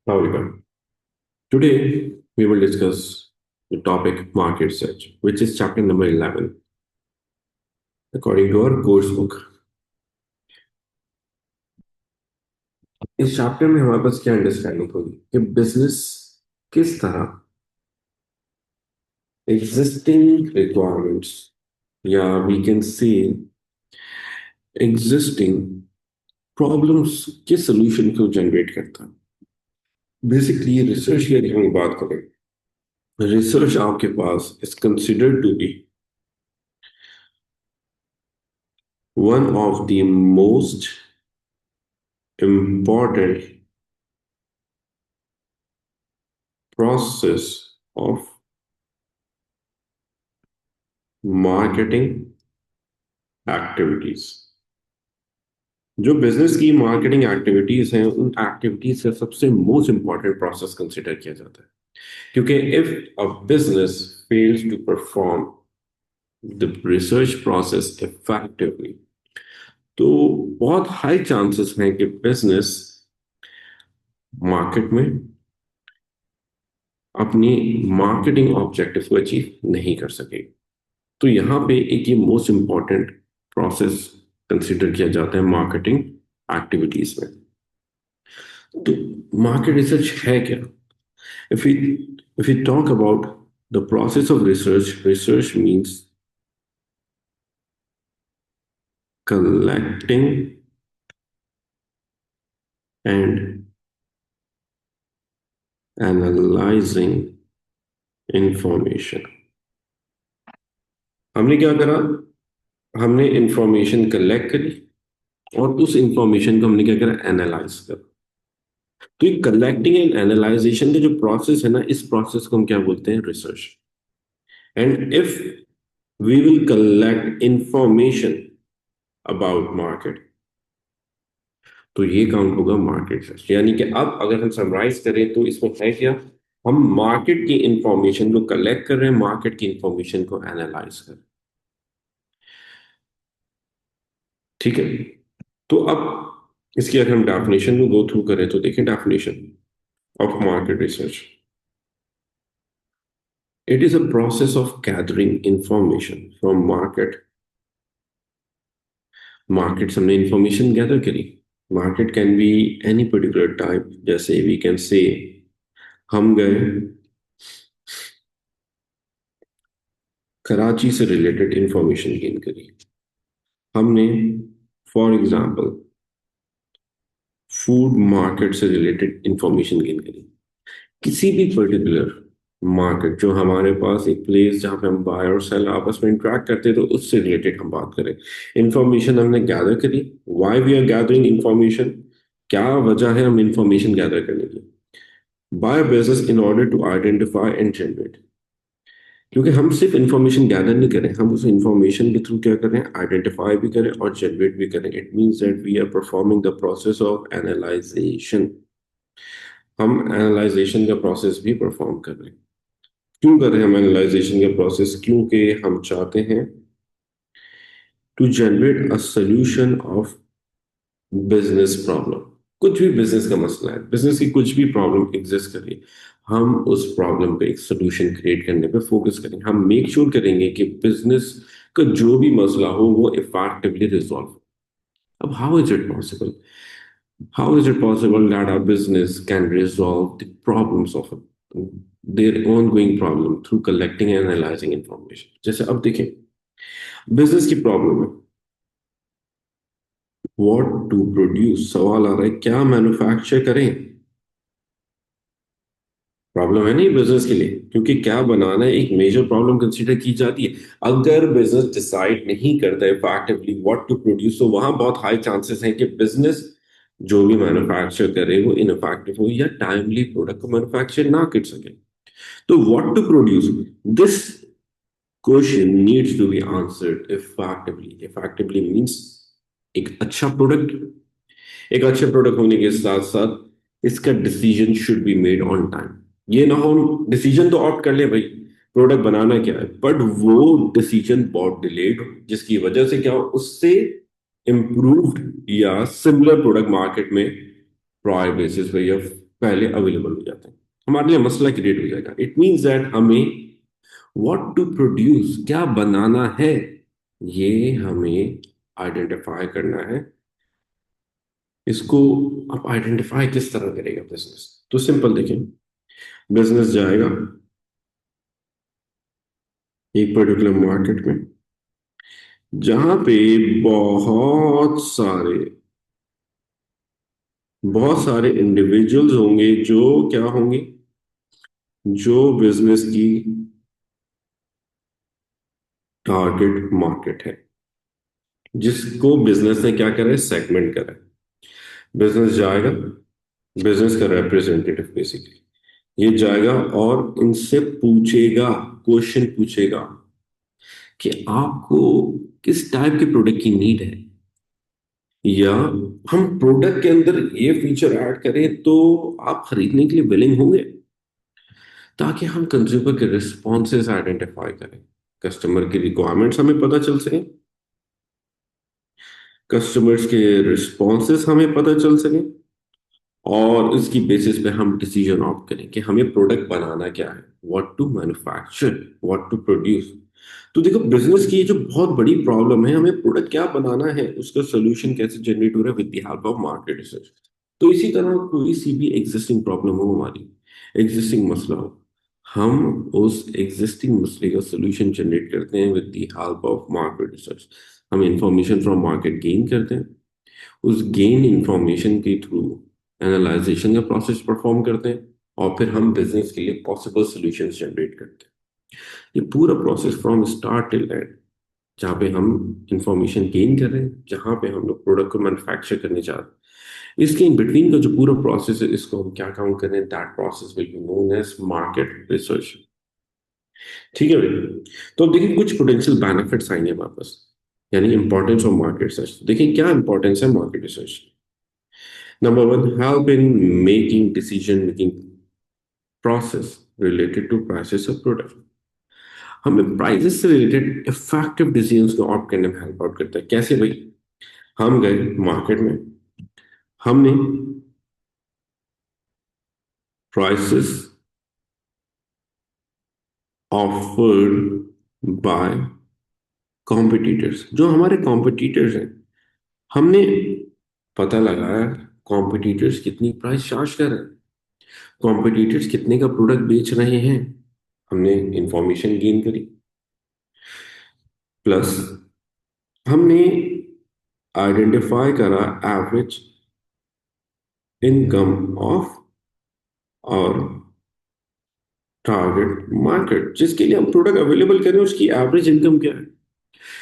Welcome. Today, we will discuss the topic market search, which is chapter number 11, according to our course book. इस chapter में हमारे पास क्या understanding होगी कि business किस तरह एग्जिस्टिंग रिक्वायरमेंट्स या we can say existing problems के सॉल्यूशन को जनरेट करता है। बेसिकली रिसर्च की अगर हम बात करें, रिसर्च आपके पास is considered to be one of the most important process of marketing activities। जो बिजनेस की मार्केटिंग एक्टिविटीज हैं उन एक्टिविटीज का सबसे मोस्ट इंपॉर्टेंट प्रोसेस कंसिडर किया जाता है, क्योंकि if a business fails to perform the research process effectively, तो बहुत हाई चांसेस हैं कि बिजनेस मार्केट में अपनी मार्केटिंग ऑब्जेक्टिव को अचीव नहीं कर सके। तो यहाँ पे एक ये मोस्ट इम्पॉर्टेंट प्रोसेस कंसिडर किया जाता है मार्केटिंग एक्टिविटीज में। तो मार्केट रिसर्च है क्या? If we if we talk about the process of research, research means collecting and analyzing information। हमने क्या करा? हमने इंफॉर्मेशन कलेक्ट करी और उस इंफॉर्मेशन को हमने क्या करा? एनालाइज करा। तो ये कलेक्टिंग एंड एनालाइजेशन का जो प्रोसेस है ना, इस प्रोसेस को हम क्या बोलते हैं? Research. And if we will collect information about market, तो ये काउंट होगा मार्केट रिसर्च। यानी कि अब अगर हम समराइज करें तो इसमें है क्या? हम मार्केट की इंफॉर्मेशन को कलेक्ट कर रहे हैं, मार्केट की इंफॉर्मेशन को एनालाइज कर रहे हैं। ठीक है। तो अब इसकी अगर हम डेफिनेशन को गो थ्रू करें तो देखें definition of market research. It is a process of gathering information from market। Market से हमने इंफॉर्मेशन गैदर करी। Market can be any particular type, जैसे वी कैन से हम गए कराची से रिलेटेड इंफॉर्मेशन गेन करी। हमने फॉर एग्जांपल फूड मार्केट से रिलेटेड इंफॉर्मेशन गेन करी। किसी भी पर्टिकुलर मार्केट जो हमारे पास एक प्लेस जहाँ पे हम बाय और सेल आपस में इंटरेक्ट करते हैं, तो उससे रिलेटेड हम बात करें। इंफॉर्मेशन हमने गैदर करी। Why we are gathering information? क्या वजह है हम इंफॉर्मेशन गैदर करने की? By business in order to identify and generate. क्योंकि हम सिर्फ इंफॉर्मेशन गैदर नहीं करें, हम उस इंफॉर्मेशन के थ्रू क्या करें? आइडेंटिफाई भी करें और जनरेट भी करें। It means that we are performing the process of analyzation. हम एनालाइजेशन का प्रोसेस भी परफॉर्म कर रहे हैं। क्यों कर रहे हैं हम एनालाइजेशन का प्रोसेस? क्योंकि हम चाहते हैं to generate a solution of business problem. कुछ भी बिजनेस का मसला है, बिजनेस की कुछ भी प्रॉब्लम एग्जिस्ट कर रही है, हम उस प्रॉब्लम पे एक सोल्यूशन क्रिएट करने पे फोकस करेंगे। हम मेक श्योर करेंगे कि बिजनेस का जो भी मसला हो वो इफेक्टिवली रिजॉल्व। अब how is it possible? How is it possible that a business can resolve the problems of their ongoing problem through collecting and analyzing information? जैसे अब देखें, बिजनेस की प्रॉब्लम है, व्हाट टू प्रोड्यूस। सवाल आ रहा है क्या मैन्युफैक्चर करें? प्रॉब्लम है नहीं बिजनेस के लिए, क्योंकि क्या बनाना है एक मेजर प्रॉब्लम कंसीडर की जाती है। अगर बिजनेस डिसाइड नहीं करता है इफेक्टिवली व्हाट टू प्रोड्यूस, तो वहां बहुत हाई चांसेस हैं कि बिजनेस जो भी मैन्युफैक्चर करे वो इनफेक्टिव हो या टाइमली प्रोडक्ट को मैन्युफैक्चर ना कर सके। तो what to produce, this question needs to be answered effectively. Effectively means एक अच्छा प्रोडक्ट। एक अच्छे प्रोडक्ट होने के साथ साथ इसका decision should be made on time. ये ना हो डिसीजन तो ऑप्ट कर ले भाई, प्रोडक्ट बनाना क्या है, बट वो डिसीजन बहुत डिलेड हो, जिसकी वजह से क्या हो, उससे इम्प्रूव्ड या सिमिलर प्रोडक्ट मार्केट में प्रायर बेसिस पे या पहले अवेलेबल हो जाते हैं, हमारे लिए मसला क्रिएट हो जाएगा। इट मीन्स दैट हमें व्हाट टू प्रोड्यूस, क्या बनाना है, ये हमें आइडेंटिफाई करना है। इसको आप आइडेंटिफाई किस तरह करेगा बिजनेस? तो सिंपल देखें, बिजनेस जाएगा एक पर्टिकुलर मार्केट में जहां पे बहुत सारे बहुत सारे इंडिविजुअल्स होंगे जो क्या होंगे, जो बिजनेस की टारगेट मार्केट है, जिसको बिजनेस ने क्या करा है, सेगमेंट करा है। बिजनेस जाएगा, बिजनेस का रिप्रेजेंटेटिव बेसिकली ये जाएगा और इनसे पूछेगा, क्वेश्चन पूछेगा कि आपको किस टाइप के प्रोडक्ट की नीड है, या हम प्रोडक्ट के अंदर ये फीचर ऐड करें तो आप खरीदने के लिए विलिंग होंगे, ताकि हम कंज्यूमर के रिस्पॉन्सेज आइडेंटिफाई करें, कस्टमर की रिक्वायरमेंट्स हमें पता चल सके, कस्टमर्स के रिस्पॉन्सेज हमें पता चल सके, और इसकी बेसिस पे हम डिसीजन ऑफ करें कि हमें प्रोडक्ट बनाना क्या है, what to manufacture, what to produce. तो देखो, बिजनेस की ये जो बहुत बड़ी प्रॉब्लम है, हमें प्रोडक्ट क्या बनाना है, उसका सोल्यूशन कैसे जनरेट हो रहा है, with the help of market research. तो इसी तरह कोई सी भी एग्जिस्टिंग प्रॉब्लम हो, हमारी एग्जिस्टिंग मसला हो, हम उस एग्जिस्टिंग मसले का सोल्यूशन जनरेट करते हैं with the help of market research. हम इंफॉर्मेशन फ्रॉम मार्केट गेन करते हैं, उस गेन इंफॉर्मेशन के थ्रू एनालाइजेशन का प्रोसेस परफॉर्म करते हैं, और फिर हम बिजनेस के लिए पॉसिबल सॉल्यूशंस जनरेट करते हैं। ये पूरा process from start till and, जहाँ पे हम इंफॉर्मेशन गेन कर रहे हैं, जहाँ पे हम लोग प्रोडक्ट को मैन्युफैक्चर करने जा रहे हैं, इसके इन बिटवीन का जो पूरा प्रोसेस है, इसको हम क्या काउंट कर रहे हैं, that process will be known as market research. ठीक है भाई? तो अब देखिए कुछ पोटेंशियल बेनिफिट्स आएंगे हमारे पास, यानी इंपॉर्टेंस ऑफ मार्केट रिसर्च। देखिए क्या इंपॉर्टेंस है market research. Number one, help in making decision making process related to prices of product. हमें प्राइसेस से रिलेटेड इफेक्टिव डिसीजंस को ऑप्ट करने में हेल्प आउट करता है। कैसे भाई? हम गए मार्केट में, हमने प्राइसेस ऑफर्ड बाय कॉम्पिटिटर्स, जो हमारे कॉम्पिटिटर्स हैं, हमने पता लगाया कॉम्पिटिटर्स कितनी प्राइस चार्ज कर रहे हैं, कॉम्पिटिटर्स कितने का प्रोडक्ट बेच रहे हैं, हमने इंफॉर्मेशन गेन करी। प्लस हमने आइडेंटिफाई करा एवरेज इनकम ऑफ और टारगेट मार्केट, जिसके लिए हम प्रोडक्ट अवेलेबल करें, उसकी एवरेज इनकम क्या है।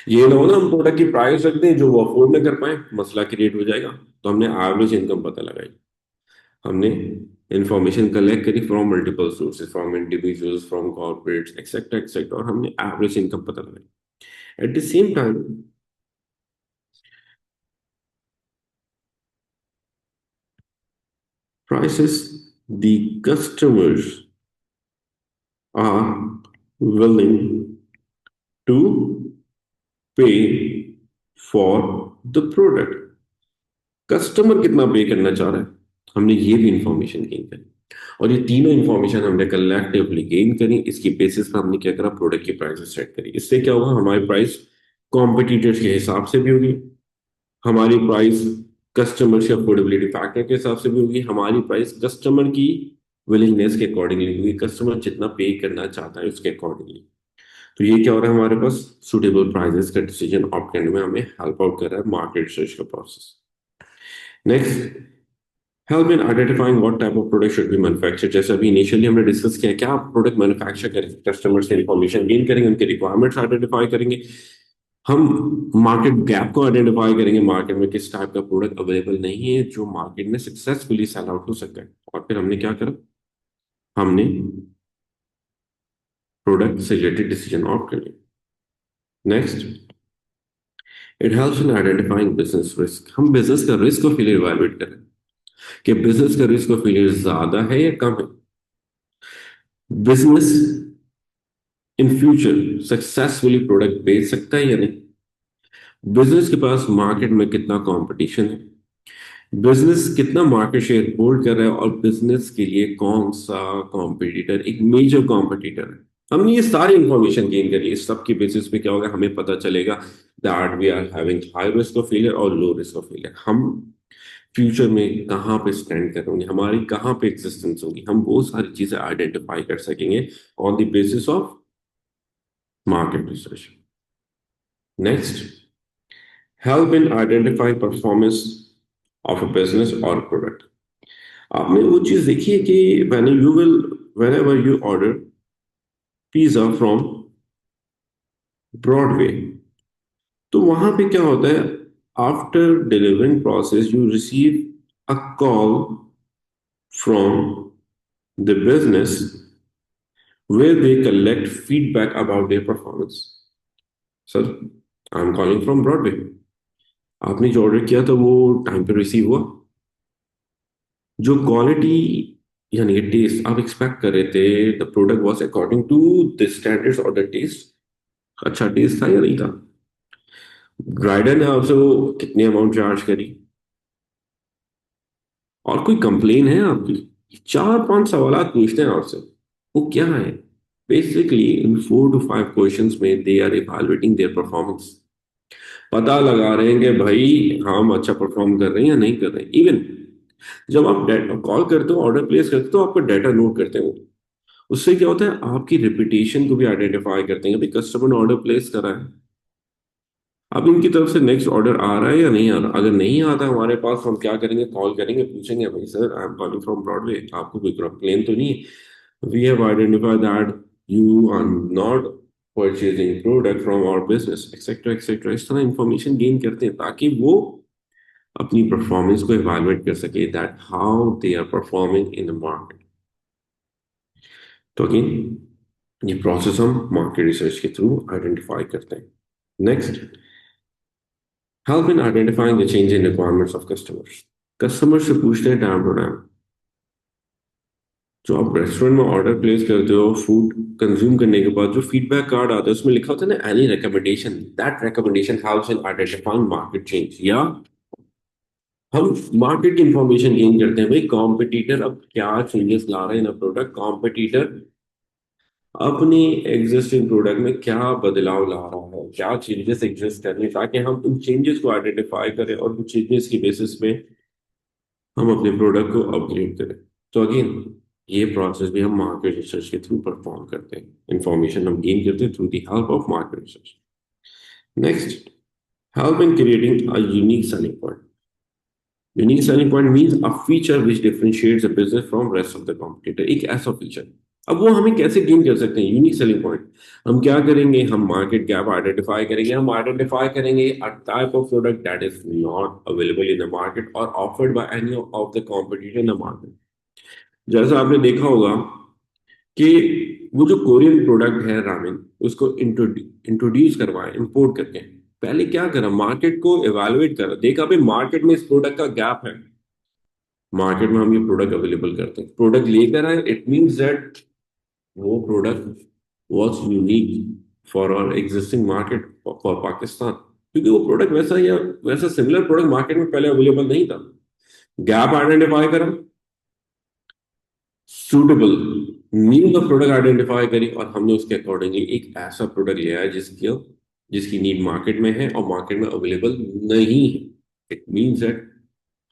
ये ना हो ना हम प्रोडक्ट की प्राइस रख दें जो वो अफोर्ड ना कर पाए, मसला क्रिएट हो जाएगा। तो हमने एवरेज इनकम पता लगाई, हमने इंफॉर्मेशन कलेक्ट करी from multiple sources, from individuals, from corporates, etcetera etcetera, और हमने एवरेज इनकम पता लगाई। At the same time prices the customers are willing to pay for the product। Customer कितना पे करना चाह रहा है, हमने ये भी इंफॉर्मेशन गेन करी, और ये तीनों इंफॉर्मेशन हमने कलेक्टिवली गेन करी। इसकी बेसिस पर हमने क्या करा, प्रोडक्ट की प्राइस सेट करी। इससे क्या होगा, हमारी प्राइस कॉम्पिटिटर्स के हिसाब से भी होगी, हमारी प्राइस कस्टमर के अफोर्डेबिलिटी फैक्टर के हिसाब से भी होगी, हमारी प्राइस कस्टमर की विलिंगनेस के अकॉर्डिंगली होगी, कस्टमर जितना पे करना चाहता है उसके अकॉर्डिंगली। तो ये क्या हो रहा है, हमारे पास सुटेबल प्राइसेस का डिसीजन ऑप्ट करने में हमें हेल्प आउट कर रहा है मार्केट रिसर्च का process. Next, help in identifying what type of product should be manufacture. जैसे अभी इनिशियली हमने डिस्कस किया, क्या आप प्रोडक्ट मैन्युफैक्चर करेंगे, कस्टमर से इंफॉर्मेशन गेन करेंगे, उनके रिक्वायरमेंट्स आइडेंटिफाई करेंगे, हम मार्केट गैप को आइडेंटिफाई करेंगे, मार्केट में किस टाइप का प्रोडक्ट अवेलेबल नहीं है जो मार्केट में सक्सेसफुली सेल आउट हो सकता है, और फिर हमने क्या करा, हमने प्रोडक्ट से रिलेटेड डिसीजन आउट कर लिया। Next, it helps in identifying business risk. हम बिजनेस का रिस्क और फेलियर इवैल्यूएट करें कि बिजनेस का रिस्क और फेलियर ज्यादा है या कम है, business in future successfully product बेच सकता है या नहीं, बिजनेस के पास मार्केट में कितना कंपटीशन है, बिजनेस कितना मार्केट शेयर होल्ड कर रहा है और बिजनेस के लिए कौन सा कॉम्पिटिटर एक मेजर कॉम्पिटिटर है। हमने ये सारी इंफॉर्मेशन गेन करी, इस सब के बेसिस पे क्या होगा, हमें पता चलेगा that we are having high risk of failure और लो रिस्क ऑफ फेलियर। हम फ्यूचर में कहाँ पे स्टैंड करेंगे, हमारी कहाँ पे एग्जिस्टेंस होगी, हम वो सारी चीजें आइडेंटिफाई कर सकेंगे on the basis of market research. Next, help in identify performance of a business और प्रोडक्ट। आपने वो चीज देखी है कि whenever you order pizza from Broadway, तो वहां पे क्या होता है, after delivering process you receive a call from the business where they collect feedback about their performance. Sir, I am calling from Broadway, आपने जो ऑर्डर किया था वो टाइम पे रिसीव हुआ, जो क्वालिटी यानी कि टेस्ट आप एक्सपेक्ट कर रहे थे, the product was according to the standards और द टेस्ट, अच्छा टेस्ट था या नहीं था, राइडर ने आपसे वो कितनी अमाउंट चार्ज करी, और कोई कंप्लेन है आपकी, चार पांच सवाल पूछते हैं आपसे, वो क्या है, बेसिकली इन 4 to 5 क्वेश्चंस में they are evaluating their performance, पता लगा रहे हैं कि भाई हम अच्छा परफॉर्म कर रहे हैं या नहीं कर रहे हैं। इवन जब आप कॉल करते हो, ऑर्डर प्लेस करते हो, तो आपका डाटा नोट करते हो, उससे क्या होता है, आपकी रिपीटेशन को भी आइडेंटिफाई करते हैं, भाई कस्टमर ने ऑर्डर प्लेस करा है, अब इनकी तरफ से नेक्स्ट ऑर्डर आ रहा है या नहीं आ रहा, अगर नहीं आता हमारे पास, हम क्या करेंगे, कॉल करेंगे, पूछेंगे, भाई sir I am calling from Broadway, आपको कोई कंप्लेन तो नहीं है, we have identified that you are not purchasing product from our business etcetera etcetera, इस तरह इंफॉर्मेशन गेन करते हैं ताकि वो अपनी परफॉर्मेंस को इवैल्यूएट कर सके, that how they are performing in the market. तो अगेन ये प्रोसेस हम मार्केट रिसर्च के थ्रू आइडेंटिफाई करते हैं। Next, help in identifying the change in requirements of customers. Customer से पूछते हैं टाइम टू टाइम, जो आप रेस्टोरेंट में ऑर्डर प्लेस करते हो, फूड कंज्यूम करने के बाद जो फीडबैक कार्ड आता है उसमें लिखा होता है ना, any recommendation, that recommendation helps in identifying market change, या हम मार्केट की इंफॉर्मेशन गेन करते हैं, भाई कॉम्पिटिटर अब क्या चेंजेस ला रहे हैं ना प्रोडक्ट, कॉम्पिटिटर अपनी एग्जिस्टिंग प्रोडक्ट में क्या बदलाव ला रहा है, क्या चेंजेस एग्जिस्ट कर रहे हैं, ताकि हम उन चेंजेस को आइडेंटिफाई करें और उन चेंजेस की बेसिस पे हम अपने प्रोडक्ट को अपग्रेड करें। तो अगेन ये प्रोसेस भी हम मार्केट रिसर्च के थ्रू परफॉर्म करते हैं, इंफॉर्मेशन हम गेन करते हैं through the help of market research. Next, help in creating a unique selling point. Unique selling point means a feature which differentiates a business from rest of the competitor, एक ऐसा feature. अब वो हमें कैसे gain कर सकते हैं unique selling point, हम क्या करेंगे, हम मार्केट गैप आइडेंटिफाई करेंगे, हम आइडेंटिफाई करेंगे a type of product that is not available in the market और offered by any of the competitor in the market. जैसा आपने देखा होगा कि वो जो कोरियन प्रोडक्ट है रामेन, उसको इंट्रोड्यूस करवाया इंपोर्ट करके, पहले क्या करा, मार्केट को एवेलुएट करा, देखा भाई मार्केट में इस प्रोडक्ट का गैप है, मार्केट में हम ये प्रोडक्ट अवेलेबल करते हैं, प्रोडक्ट लेकर आए, इट मींस दैट वो product was unique for our existing market for Pakistan, क्योंकि वो प्रोडक्ट वैसा या वैसा सिमिलर प्रोडक्ट मार्केट में पहले अवेलेबल नहीं था। गैप आइडेंटिफाई करा, suitable need of product identify करी, और हमने उसके अकॉर्डिंगली एक ऐसा प्रोडक्ट लिया है जिसकी जिसकी नीड मार्केट में है और मार्केट में अवेलेबल नहीं है। इट मीन्स दैट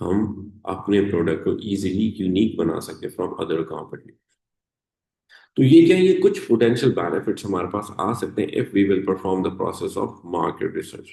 हम अपने प्रोडक्ट को इजीली यूनिक बना सकते फ्रॉम अदर कंपनी। तो ये क्या है, ये कुछ पोटेंशियल बेनिफिट्स हमारे पास आ सकते हैं if we will perform the process of market research.